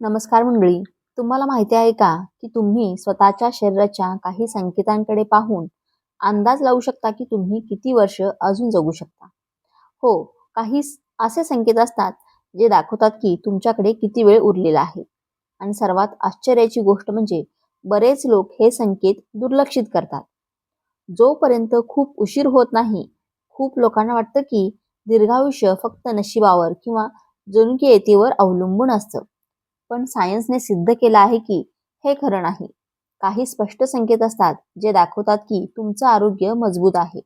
नमस्कार मंडळी. तुम्हाला माहिती आहे का, की तुम्ही स्वतःच्या शरीराच्या काही संकेतांकडे पाहून अंदाज लावू शकता, की तुम्ही किती वर्ष अजून जगू शकता? हो, काही असे संकेत असतात, जे दाखवतात, की तुमच्याकडे किती वेळ उरलेला आहे. आणि सर्वात आश्चर्याची गोष्ट म्हणजे बरेच लोक हे संकेत दुर्लक्षित करतात. जोपर्यंत खूप उशीर होत नाही, खूप लोकांना वाटतं, की दीर्घायुष्य फक्त नशिबावर किंवा जनुकीयतेवर अवलंबून असतं. पण सायन्सने सिद्ध केलं आहे की हे खरं नाही. काही स्पष्ट संकेत असतात जे दाखवतात की तुमचं आरोग्य मजबूत आहे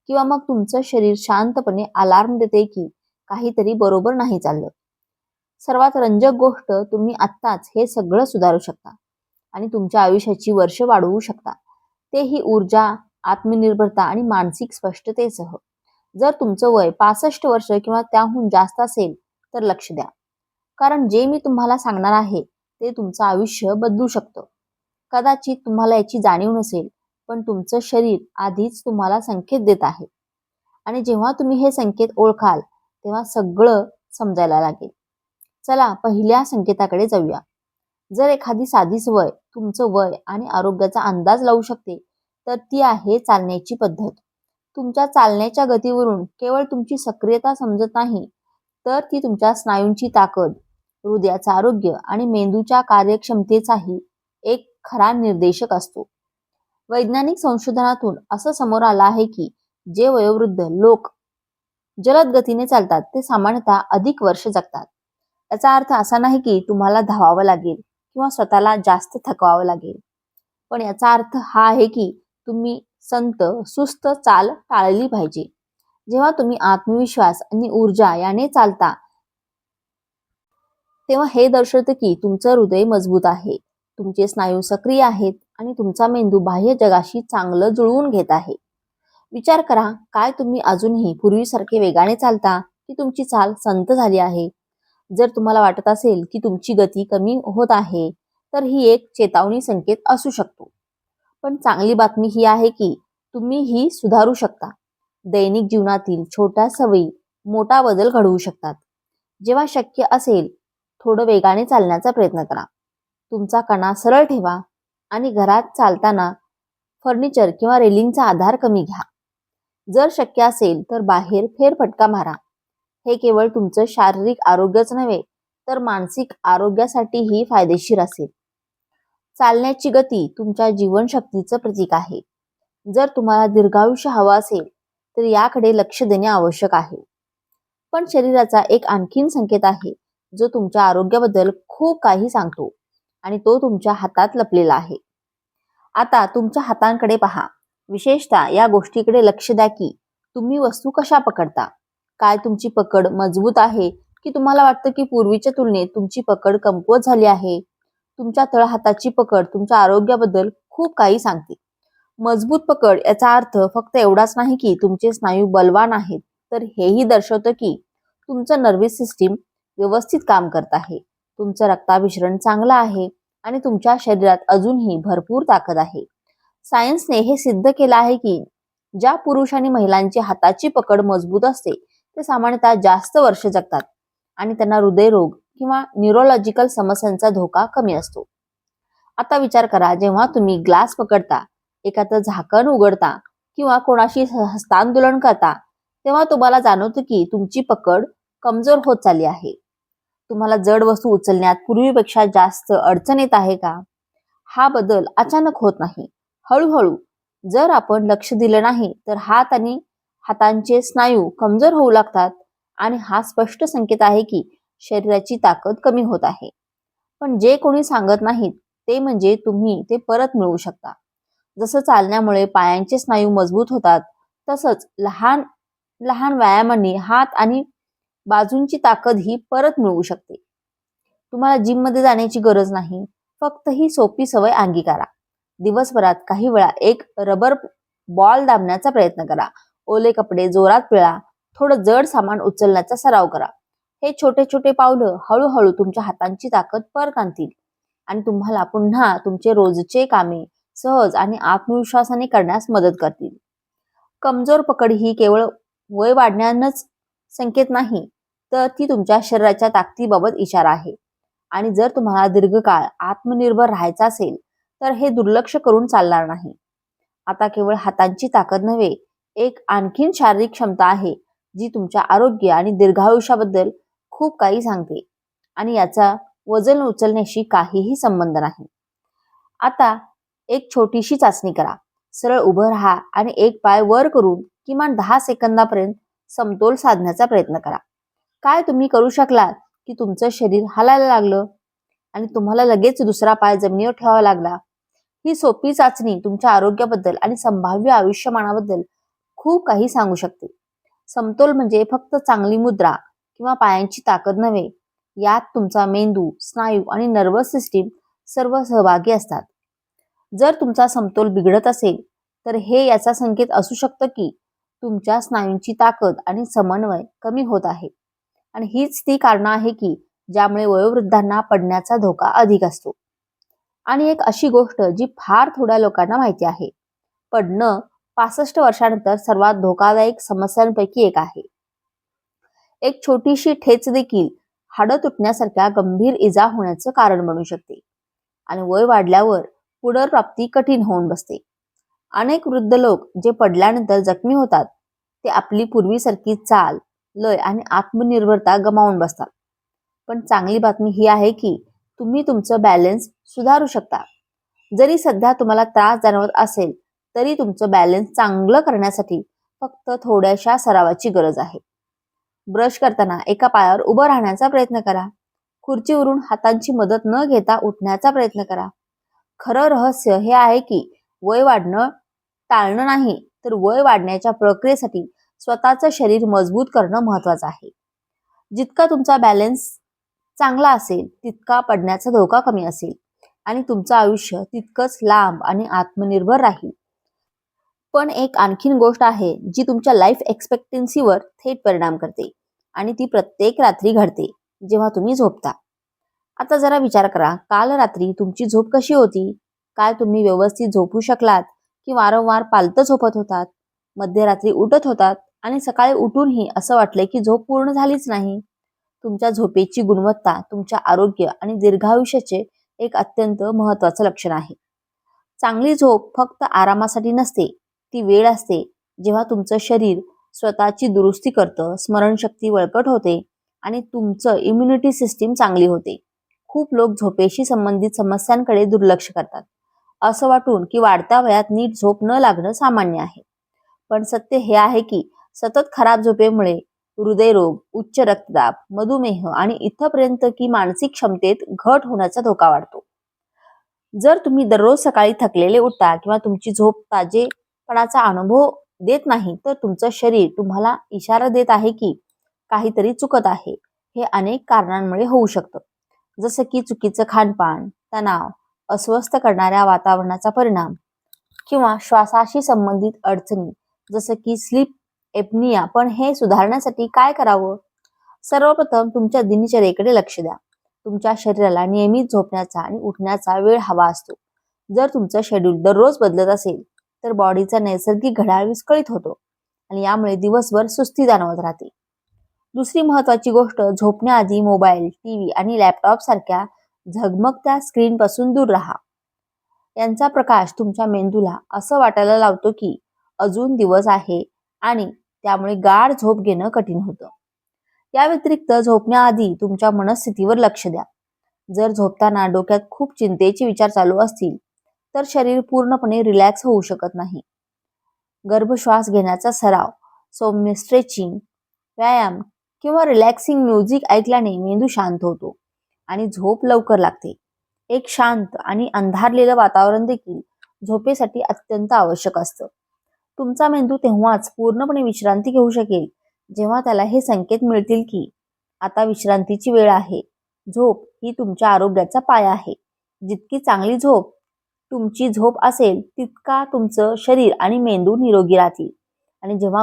किंवा मग तुमचं शरीर शांतपणे अलार्म देते की काहीतरी बरोबर नाही चाललं. सर्वात रंजक गोष्ट, तुम्ही आत्ताच हे सगळं सुधारू शकता आणि तुमच्या आयुष्याची वर्ष वाढवू शकता. तेही ऊर्जा, आत्मनिर्भरता आणि मानसिक स्पष्टतेसह. जर तुमचं वय 65 वर्ष किंवा त्याहून जास्त असेल तर लक्ष द्या. कारण जे मी तुम्हाला सांगणार आहे ते तुमचं आयुष्य बदलू शकतं. कदाचित तुम्हाला याची जाणीव नसेल, पण तुमचं शरीर आधीच तुम्हाला संकेत देत आहे. आणि जेव्हा तुम्ही हे संकेत ओळखाल, तेव्हा सगळं समजायला लागेल. चला पहिल्या संकेताकडे जाऊया. जर एखादी साधी सवय तुमचं वय आणि आरोग्याचा अंदाज लावू शकते, तर ती आहे चालण्याची पद्धत. तुमच्या चालण्याच्या गतीवरून केवळ तुमची सक्रियता समजत नाही, तर ती तुमच्या स्नायूंची ताकद, हृदयाचं आरोग्य आणि मेंदूच्या कार्यक्षमतेचाही एक खरा निर्देशक असतो. वैज्ञानिक संशोधनातून असं समोर आलं आहे की जे वयोवृद्ध लोक जलद गतीने चालतात ते सामान्यतः अधिक वर्ष जगतात. याचा अर्थ असा नाही की तुम्हाला धावावं लागेल किंवा स्वतःला जास्त थकवावं लागेल. पण याचा अर्थ हा आहे की तुम्ही सुस्त चाल टाळली पाहिजे. जेव्हा तुम्ही आत्मविश्वास आणि ऊर्जा याने चालता, तेव्हा हे दर्शवतं की तुमचं हृदय मजबूत आहे, तुमचे स्नायू सक्रिय आहेत आणि तुमचा मेंदू बाह्य जगाशी चांगलं जुळवून घेत आहे. विचार करा, काय तुम्ही अजूनही पूर्वीसारखे वेगाने चालता, की तुमची चाल संथ झाली आहे? जर तुम्हाला वाटत असेल की तुमची गती कमी होत आहे, तर ही एक चेतावणी संकेत असू शकतो. पण चांगली बातमी ही आहे की तुम्ही ही सुधारू शकता. दैनिक जीवनातील छोट्या सवयी मोठा बदल घडवू शकतात. जेव्हा शक्य असेल, थोडं वेगाने चालण्याचा प्रयत्न करा. तुमचा कणा सरळ ठेवा आणि घरात चालताना फर्निचर किंवा रेलिंगचा आधार कमी घ्या. जर शक्य असेल तर बाहेर फेरफटका मारा. हे केवळ तुमचं शारीरिक आरोग्यच नव्हे, तर मानसिक आरोग्यासाठीही फायदेशीर असेल. चालण्याची गती तुमच्या जीवनशक्तीचं प्रतीक आहे. जर तुम्हाला दीर्घायुष्य हवं असेल, तर याकडे लक्ष देणे आवश्यक आहे. पण शरीराचा एक आणखीन संकेत आहे, जो तुमच्या आरोग्याबद्दल खूप काही सांगतो आणि तो तुमच्या हातात लपलेला आहे. आता तुमच्या हातांकडे पहा. विशेषतः या गोष्टीकडे लक्ष द्या की तुम्ही वस्तू कशा पकडता. काय तुमची पकड मजबूत आहे, की तुम्हाला वाटतं की पूर्वीच्या तुलनेत तुमची पकड कमकुवत झाली आहे? तुमच्या तळहाताची पकड तुमच्या आरोग्याबद्दल खूप काही सांगते. मजबूत पकड याचा अर्थ फक्त एवढाच नाही की तुमचे स्नायू बलवान आहेत, तर हेही दर्शवतं की तुमचं नर्व्हस सिस्टीम व्यवस्थित काम करत आहे, तुमचं रक्ताभिसरण चांगलं आहे आणि तुमच्या शरीरात अजूनही भरपूर ताकद आहे. सायन्सने हे सिद्ध केलं आहे की ज्या पुरुष आणि महिलांची हाताची पकड मजबूत असते, ते सामान्यतः जास्त वर्ष जगतात आणि त्यांना हृदयरोग किंवा न्यूरोलॉजिकल समस्यांचा धोका कमी असतो. आता विचार करा, जेव्हा तुम्ही ग्लास पकडता, एखादं झाकण उघडता किंवा कोणाशी हस्तांदोलन करता, तेव्हा तुम्हाला जाणवतं की तुमची पकड कमजोर होत चालली आहे. तुम्हाला जड वस्तू उचलण्यात पूर्वीपेक्षा जास्त अडचण येत आहे का? हा बदल अचानक होत नाही, हळूहळू. जर आपण लक्ष दिलं नाही तर हात आणि हातांचे स्नायू कमजोर होऊ लागतात आणि हा स्पष्ट संकेत आहे की शरीराची ताकद कमी होत आहे. पण जे कोणी सांगत नाहीत ते म्हणजे तुम्ही ते परत मिळवू शकता. जसं चालण्यामुळे पायांचे स्नायू मजबूत होतात, तसंच लहान लहान व्यायामांनी हात आणि बाजूंची ताकद ही परत मिळवू शकते. तुम्हाला जिम मध्ये जाण्याची गरज नाही. फक्त ही सोपी सवय अंगीकारा. दिवसभरात काही वेळा एक रबर बॉल दाबण्याचा प्रयत्न करा. ओले कपडे जोरात पिळा. थोडं जड सामान उचलण्याचा सराव करा. हे छोटे छोटे पावलं हळूहळू तुमच्या हातांची ताकद परत आणतील आणि तुम्हाला पुन्हा तुमचे रोजचे कामे सहज आणि आत्मविश्वासाने करण्यास मदत करतील. कमजोर पकड ही केवळ वय वाढण्यानंच संकेत नाही, तर ती तुमच्या शरीराच्या ताकदीबाबत इशारा आहे. आणि जर तुम्हाला दीर्घकाळ आत्मनिर्भर राहायचं असेल तर हे दुर्लक्ष करून चालणार नाही. आता केवळ हातांची ताकद नव्हे, एक आणखीन शारीरिक क्षमता आहे जी तुमच्या आरोग्य आणि दीर्घायुष्याबद्दल खूप काही सांगते आणि याचा वजन उचलण्याशी काहीही संबंध नाही. आता एक छोटीशी चाचणी करा. सरळ उभं राहा आणि एक पाय वर करून किमान 10 सेकंदापर्यंत समतोल साधण्याचा प्रयत्न करा. काय तुम्ही करू शकलात की तुमचं शरीर हलायला लागलं आणि तुम्हाला लगेच दुसरा पाय जमिनीवर ठेवावा लागला? ही सोपी चाचणी तुमच्या आरोग्याबद्दल आणि संभाव्य आयुष्यमानाबद्दल खूप काही सांगू शकते. समतोल म्हणजे फक्त चांगली मुद्रा किंवा पायांची ताकद नव्हे, यात तुमचा मेंदू, स्नायू आणि नर्वस सिस्टीम सर्व सहभागी असतात. जर तुमचा समतोल बिघडत असेल तर हे याचा संकेत असू शकतं की तुमच्या स्नायूंची ताकद आणि समन्वय कमी होत आहे आणि हीच ती कारणं आहे की ज्यामुळे वयोवृद्धांना पडण्याचा धोका अधिक असतो. आणि एक अशी गोष्ट जी फार थोड्या लोकांना माहिती आहे, पडणं 65 वर्षानंतर सर्वात धोकादायक समस्यांपैकी एक आहे. एक छोटीशी ठेच देखील हाडं तुटण्यासारख्या गंभीर इजा होण्याचं कारण बनू शकते आणि वय वाढल्यावर पुनर्प्राप्ती कठीण होऊन बसते. अनेक वृद्ध लोक जे पडल्यानंतर जखमी होतात ते आपली पूर्वीसारखी चाल, लय आणि आत्मनिर्भरता गमावून बसतात. पण चांगली बातमी ही आहे की तुम्ही तुमचं बॅलन्स सुधारू शकता. जरी सध्या तुम्हाला त्रास जाणवत असेल तरी तुमचं बॅलन्स चांगलं करण्यासाठी फक्त थोड्याशा सरावाची गरज आहे. ब्रश करताना एका पायावर उभं राहण्याचा प्रयत्न करा. खुर्चीवरून हातांची मदत न घेता उठण्याचा प्रयत्न करा. खरं रहस्य हे आहे की वय वाढणं टाळणं नाही, तर वय वाढण्याच्या प्रक्रियेसाठी स्वतःचं शरीर मजबूत करणं महत्वाचं आहे. जितका तुमचा बॅलन्स चांगला असेल तितका पडण्याचा धोका कमी असेल आणि तुमचं आयुष्य तितकंच लांब आणि आत्मनिर्भर राहील. पण एक आणखीन गोष्ट आहे जी तुमच्या लाईफ एक्सपेक्टन्सीवर थेट परिणाम करते आणि ती प्रत्येक रात्री घडते जेव्हा तुम्ही झोपता. आता जरा विचार करा, काल रात्री तुमची झोप कशी होती? काय तुम्ही व्यवस्थित झोपू शकलात की वारंवार पालतं झोपत होतात, मध्यरात्री उठत होतात आणि सकाळी उठूनही असं वाटलंय की झोप पूर्ण झालीच नाही? तुमच्या झोपेची गुणवत्ता तुमच्या आरोग्य आणि दीर्घायुष्याचे एक अत्यंत महत्वाचं लक्षण आहे. चांगली झोप फक्त आरामासाठी नसते, ती वेळ असते जेव्हा तुमचं शरीर स्वतःची दुरुस्ती करतं, स्मरणशक्ती बळकट होते आणि तुमचं इम्युनिटी सिस्टीम चांगली होते. खूप लोक झोपेशी संबंधित समस्यांकडे दुर्लक्ष करतात, असं वाटून की वाढत्या वयात नीट झोप न लागणं सामान्य आहे. पण सत्य हे आहे की सतत खराब झोपेमुळे हृदयरोग, उच्च रक्तदाब, मधुमेह आणि इथपर्यंत की मानसिक क्षमतेत घट होण्याचा धोका वाढतो. जर तुम्ही दररोज सकाळी थकलेले उठता किंवा तुमची झोप ताजेपणाचा अनुभव देत नाही तर तुमचं शरीर तुम्हाला इशारा देत आहे की काहीतरी चुकत आहे. हे अनेक कारणांमुळे होऊ शकतं, जसं की चुकीचं खानपान, तणाव, अस्वस्थ करणाऱ्या वातावरणाचा परिणाम किंवा श्वासाशी संबंधित अडचणी जसं की स्लीप एपनिया. पण हे सुधारण्यासाठी काय करावं? सर्वप्रथम तुमच्या दिनचर्येकडे लक्ष द्या. तुमच्या शरीराला नियमित झोपण्याचा आणि उठण्याचा वेळ हवा असतो. जर तुमचं शेड्यूल दररोज बदलत असेल तर बॉडीचा नैसर्गिक घड्याळ विस्कळीत होतो आणि यामुळे दिवसभर सुस्ती जाणवत राहते. दुसरी महत्वाची गोष्ट, झोपण्याआधी मोबाईल, टीव्ही आणि लॅपटॉप सारख्या झगमगत्या स्क्रीनपासून दूर राहा. यांचा प्रकाश तुमच्या मेंदूला असं वाटायला लावतो की अजून दिवस आहे आणि त्यामुळे गाढ झोप घेणं कठीण होतं. या व्यतिरिक्त झोपण्याआधी तुमच्या मनस्थितीवर लक्ष द्या. जर झोपताना डोक्यात खूप चिंतेचे विचार चालू असतील तर शरीर पूर्णपणे रिलॅक्स होऊ शकत नाही. गर्भश्वास घेण्याचा सराव, सौम्य स्ट्रेचिंग, व्यायाम किंवा रिलॅक्सिंग म्युझिक ऐकल्याने मेंदू शांत होतो आणि झोप लवकर लागते. एक शांत आणि अंधारलेलं वातावरण देखील झोपेसाठी अत्यंत आवश्यक असतं. तुमचा मेंदू तेव्हाच पूर्णपणे विश्रांती घेऊ शकेल जेव्हा त्याला हे संकेत मिळतील की आता विश्रांतीची वेळ आहे. झोप ही तुमच्या आरोग्याचा पाया आहे. जितकी चांगली झोप तुमची झोप असेल तितका तुमचं शरीर आणि मेंदू निरोगी राहतील. आणि जेव्हा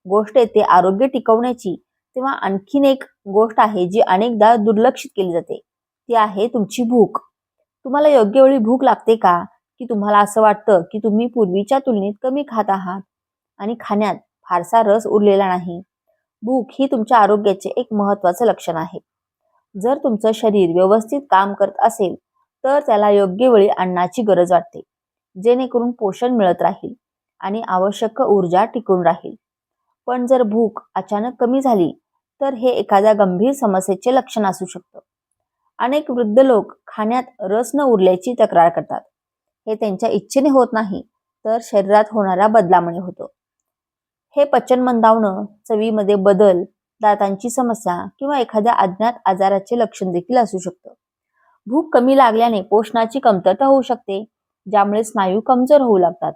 गोष्ट येते आरोग्य टिकवण्याची, तेव्हा आणखीन एक गोष्ट आहे जी अनेकदा दुर्लक्षित केली जाते, ती आहे तुमची भूक. तुम्हाला योग्य वेळी भूक लागते का? की तुम्हाला असं वाटतं की तुम्ही पूर्वीच्या तुलनेत कमी खात आहात आणि खाण्यात फारसा रस उरलेला नाही? भूक ही तुमच्या आरोग्याचे एक महत्वाचं लक्षण आहे. जर तुमचं शरीर व्यवस्थित काम करत असेल तर त्याला योग्य वेळी अन्नाची गरज वाटते, जेणेकरून पोषण मिळत राहील आणि आवश्यक ऊर्जा टिकून राहील. पण जर भूक अचानक कमी झाली तर हे एखाद्या गंभीर समस्येचे लक्षण असू शकतं. अनेक वृद्ध लोक खाण्यात रस न उरल्याची तक्रार करतात. हे त्यांच्या इच्छेने होत नाही, तर शरीरात होणाऱ्या बदलामुळे होतं. हे पचन मंदावणं, चवीमध्ये बदल, दातांची समस्या किंवा एखाद्या अज्ञात आजाराचे लक्षण देखील असू शकतं. भूक कमी लागल्याने पोषणाची कमतरता होऊ शकते, ज्यामुळे स्नायू कमजोर होऊ लागतात.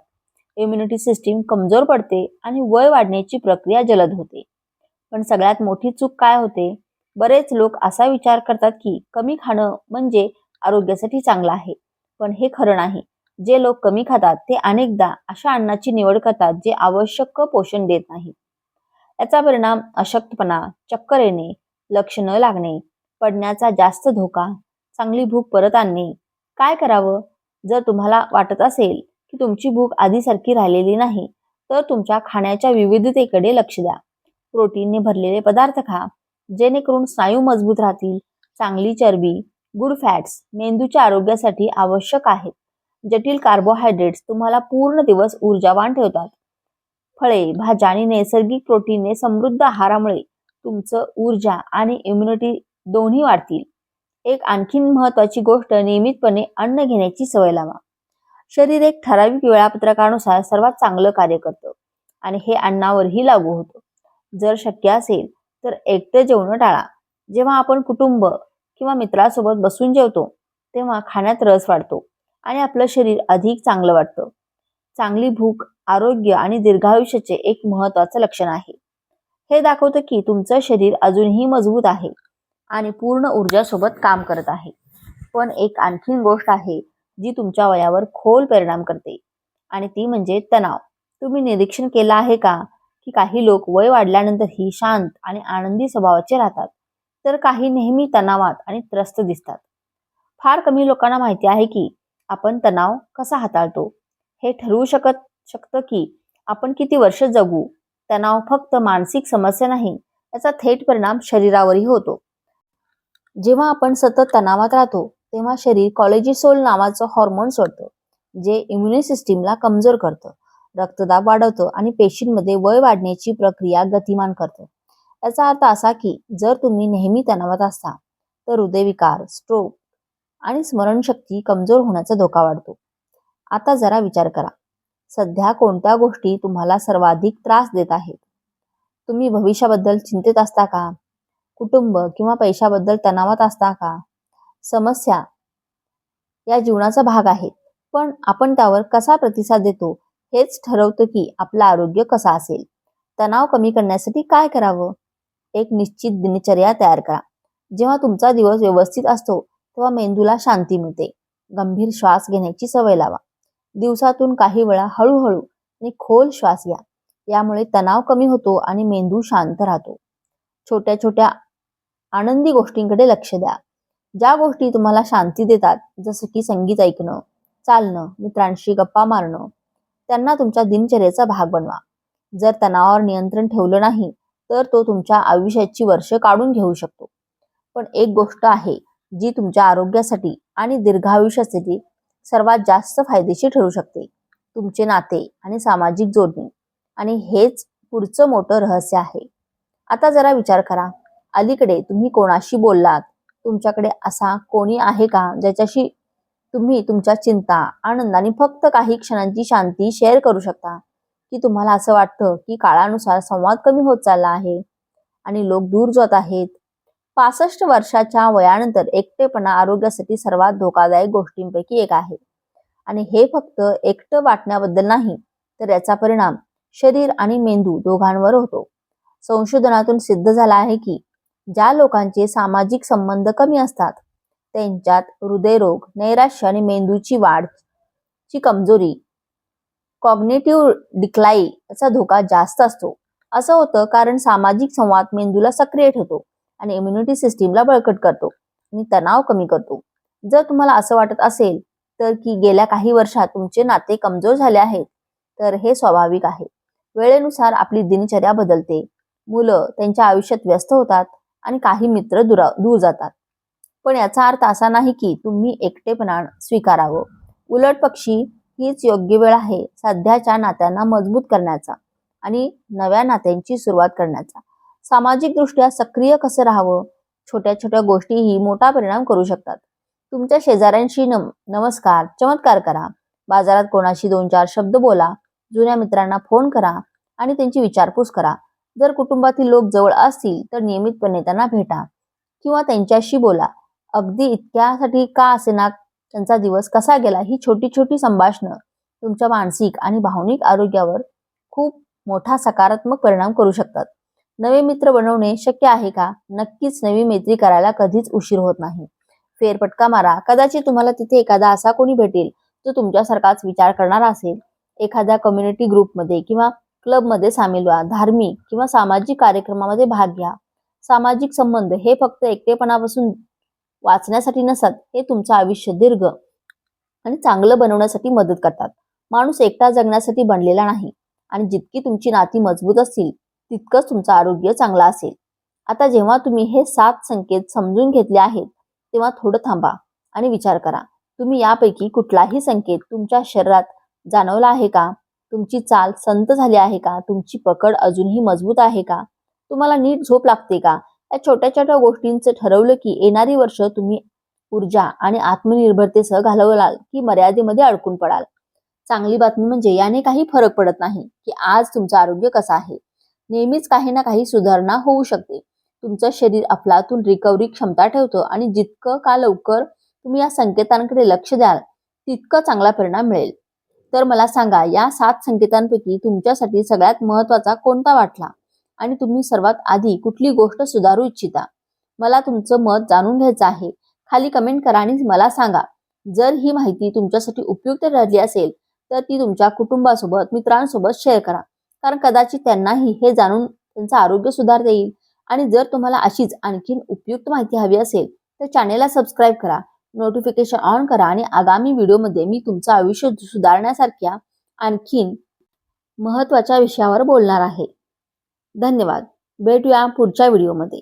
इम्युनिटी सिस्टीम कमजोर पडते आणि वय वाढण्याची प्रक्रिया जलद होते. पण सगळ्यात मोठी चूक काय होते? बरेच लोक असा विचार करतात की कमी खाणं म्हणजे आरोग्यासाठी चांगलं आहे, पण हे खरं नाही. जे लोक कमी खातात ते अनेकदा अशा अन्नाची निवड करतात जे आवश्यक पोषण देत नाही. याचा परिणाम अशक्तपणा, चक्कर येणे, लक्ष न लागणे, पडण्याचा जास्त धोका, चांगली भूक परत आणणे. काय करावं? जर तुम्हाला वाटत असेल की तुमची भूक आधीसारखी राहिलेली नाही, तर तुमच्या खाण्याच्या विविधतेकडे लक्ष द्या. प्रोटीनने भरलेले पदार्थ खा, जेणेकरून स्नायू मजबूत राहतील. चांगली चरबी, गुड फॅट्स मेंदूच्या आरोग्यासाठी आवश्यक आहेत. जटिल कार्बोहायड्रेट्स तुम्हाला पूर्ण दिवस ऊर्जावान ठेवतात. फळे, भाज्या आणि नैसर्गिक प्रोटीनने समृद्ध आहारामुळे तुमचं ऊर्जा आणि इम्युनिटी दोन्ही वाढतील. एक आणखीन महत्त्वाची गोष्ट, नियमितपणे अन्न घेण्याची सवय लावा. शरीर एक ठराविक वेळापत्रकानुसार सर्वात चांगलं कार्य करतं आणि हे अन्नावरही लागू होतं. जर शक्य असेल तर एकटं जेवणं टाळा. जेव्हा आपण कुटुंब किंवा मित्रासोबत बसून जेवतो तेव्हा खाण्यात रस वाढतो आणि आपलं शरीर अधिक चांगलं वाटतं. चांगली भूक आरोग्य आणि दीर्घायुष्याचे एक महत्त्वाचं लक्षण आहे. हे दाखवतं की तुमचं शरीर अजूनही मजबूत आहे आणि पूर्ण ऊर्जासोबत काम करत आहे. पण एक आणखीन गोष्ट आहे जी तुमच्या वयावर खोल परिणाम करते आणि ती म्हणजे तणाव. तुम्ही निरीक्षण केलं आहे का की काही लोक वय वाढल्यानंतरही शांत आणि आनंदी स्वभावाचे राहतात, तर काही नेहमी तणावात आणि त्रस्त दिसतात. फार कमी लोकांना माहिती आहे की आपण तणाव कसा हाताळतो. हे ठरवू शकतं की आपण किती वर्ष जगू. तणाव फक्त मानसिक समस्या नाही, याचा थेट परिणाम शरीरावरही होतो. जेव्हा आपण सतत तणावात राहतो तेव्हा शरीर कॉर्टिसोल नावाचं हॉर्मोन सोडतं, जे इम्युनी सिस्टीमला कमजोर करतं, रक्तदाब वाढवतं आणि पेशींमध्ये वय वाढण्याची प्रक्रिया गतिमान करतं. याचा अर्थ असा की जर तुम्ही नेहमी तणावात असता तर हृदयविकार, स्ट्रोक आणि स्मरणशक्ती कमजोर होण्याचा धोका वाढतो. आता जरा विचार करा, सध्या कोणत्या गोष्टी तुम्हाला सर्वाधिक त्रास देत आहेत? तुम्ही भविष्याबद्दल चिंतित असता का? कुटुंब किंवा पैशाबद्दल तणावात असता का? समस्या या जीवनाचा भाग आहेत, पण आपण त्यावर कसा प्रतिसाद देतो हेच ठरवतं की आपलं आरोग्य कसं असेल. तणाव कमी करण्यासाठी काय करावं? एक निश्चित दिनचर्या तयार करा. जेव्हा तुमचा दिवस व्यवस्थित असतो तेव्हा मेंदूला शांती मिळते. गंभीर श्वास घेण्याची सवय लावा. दिवसातून काही वेळा हळूहळू आणि खोल श्वास घ्या. यामुळे तणाव कमी होतो आणि मेंदू शांत राहतो. छोट्या छोट्या आनंदी गोष्टींकडे लक्ष द्या. ज्या गोष्टी तुम्हाला शांती देतात, जसं की संगीत ऐकणं, चालणं, मित्रांशी गप्पा मारणं, त्यांना तुमच्या दिनचर्येचा भाग बनवा. जर तणावावर नियंत्रण ठेवलं नाही तर तो तुमच्या आयुष्याची वर्ष काढून घेऊ शकतो. पण एक गोष्ट आहे जी तुमच्या आरोग्यासाठी आणि दीर्घायुष्यासाठी सर्वात जास्त फायदेशीर ठरू शकते, तुमचे नाते आणि सामाजिक जोडणी. आणि हेच पुढचं मोठं रहस्य आहे. आता जरा विचार करा, अलीकडे तुम्ही कोणाशी बोललात? तुमच्याकडे असा कोणी आहे का ज्याच्याशी तुम्ही तुमच्या चिंता, आनंद आणि फक्त काही क्षणांची शांती शेअर करू शकता? की तुम्हाला असं वाटतं की काळानुसार संवाद कमी होत चालला आहे आणि लोक दूर जात आहेत? 65 वर्षाच्या वयानंतर एकटेपणा आरोग्यासाठी सर्वात धोकादायक गोष्टींपैकी एक आहे. आणि हे फक्त एकटं वाटण्याबद्दल नाही, तर याचा परिणाम शरीर आणि मेंदू दोघांवर होतो. संशोधनातून सिद्ध झाला आहे की ज्या लोकांचे सामाजिक संबंध कमी असतात त्यांच्यात हृदयरोग, नैराश्य आणि मेंदूची वाढची कमजोरी, कॉग्निटिव्ह डिक्लाइन याचा धोका जास्त असतो. असं होतं कारण सामाजिक संवाद मेंदूला सक्रिय ठेवतो आणि इम्युनिटी सिस्टीमला बळकट करतो आणि तणाव कमी करतो. जर तुम्हाला असं वाटत असेल तर की गेल्या काही वर्षात तुमचे नाते कमजोर झाले आहेत, तर हे स्वाभाविक आहे. वेळेनुसार आपली दिनचर्या बदलते, मुलं त्यांच्या आयुष्यात व्यस्त होतात आणि काही मित्र दूर जातात. पण याचा अर्थ असा नाही की तुम्ही एकटेपणा स्वीकारावं. उलट पक्षी हीच योग्य वेळ आहे सध्याच्या नात्यांना मजबूत करण्याचा आणि नव्या नात्यांची सुरुवात करण्याचा. सामाजिकदृष्ट्या सक्रिय कसं राहावं? छोट्या छोट्या गोष्टीही मोठा परिणाम करू शकतात. तुमच्या शेजाऱ्यांशी नमस्कार, चमत्कार करा. बाजारात कोणाशी 2-4 शब्द बोला. जुन्या मित्रांना फोन करा आणि त्यांची विचारपूस करा. जर कुटुंबातील लोक जवळ असतील तर नियमितपणे त्यांना भेटा किंवा त्यांच्याशी बोला. अगदी इतक्यासाठी का असेना त्यांचा दिवस कसा गेला ही छोटी छोटी संभाषणं तुमच्या मानसिक आणि भावनिक आरोग्यावर खूप मोठा सकारात्मक परिणाम करू शकतात. नवे मित्र बनवणे शक्य आहे का? नक्कीच. नवी मैत्री करायला कधीच उशीर होत नाही. फेरफटका मारा. कदाचित तुम्हाला तिथे एखादा असा कोणी भेटेल जो तुमच्यासारखाच विचार करणारा असेल. एखाद्या कम्युनिटी ग्रुपमध्ये किंवा क्लबमध्ये सामील व्हा. धार्मिक किंवा सामाजिक कार्यक्रमामध्ये भाग घ्या. सामाजिक संबंध हे फक्त एकटेपणापासून वाचण्यासाठी नसतात, हे तुमचं आयुष्य दीर्घ आणि चांगलं बनवण्यासाठी मदत करतात. माणूस एकटा जगण्यासाठी बनलेला नाही आणि जितकी तुमची नाती मजबूत असतील तितकंच तुमचं आरोग्य चांगलं असेल. आता जेव्हा तुम्ही हे 7 संकेत समजून घेतले आहेत तेव्हा थोडं थांबा आणि विचार करा. तुम्ही यापैकी कुठलाही संकेत तुमच्या शरीरात जाणवला आहे का? तुमची चाल संत झाली आहे का? तुमची पकड अजूनही मजबूत आहे का? तुम्हाला नीट झोप लागते का? या छोट्या छोट्या गोष्टींचं ठरवलं की येणारी वर्ष तुम्ही ऊर्जा आणि आत्मनिर्भरतेसह घालवलाल की मर्यादेमध्ये अडकून पडाल. चांगली बातमी म्हणजे याने काही फरक पडत नाही की आज तुमचं आरोग्य कसं आहे. नेहमीच काही ना काही सुधारणा होऊ शकते. तुमचं शरीर अफलातून रिकव्हरी क्षमता ठेवतं आणि जितकं का लवकर तुम्ही या संकेतांकडे लक्ष द्याल तितकं चांगला परिणाम मिळेल. तर मला सांगा, या 7 संकेतांपैकी तुमच्यासाठी सगळ्यात महत्त्वाचा कोणता वाटला आणि तुम्ही सर्वात आधी कुठली गोष्ट सुधारू इच्छिता? मला तुमचं मत जाणून घ्यायचं आहे. खाली कमेंट करा आणि मला सांगा. जर ही माहिती तुमच्यासाठी उपयुक्त ठरली असेल तर ती तुमच्या कुटुंबासोबत, मित्रांसोबत शेअर करा. कारण कदाचित त्यांनाही हे जाणून त्यांचं आरोग्य सुधारता येईल. आणि जर तुम्हाला अशीच आणखीन उपयुक्त माहिती हवी असेल तर चॅनेलला सबस्क्राईब करा, नोटिफिकेशन ऑन करा आणि आगामी व्हिडिओमध्ये मी तुमचं आयुष्य सुधारण्यासारख्या आणखीन महत्त्वाच्या विषयावर बोलणार आहे. धन्यवाद. भेटूया पुढच्या व्हिडिओमध्ये.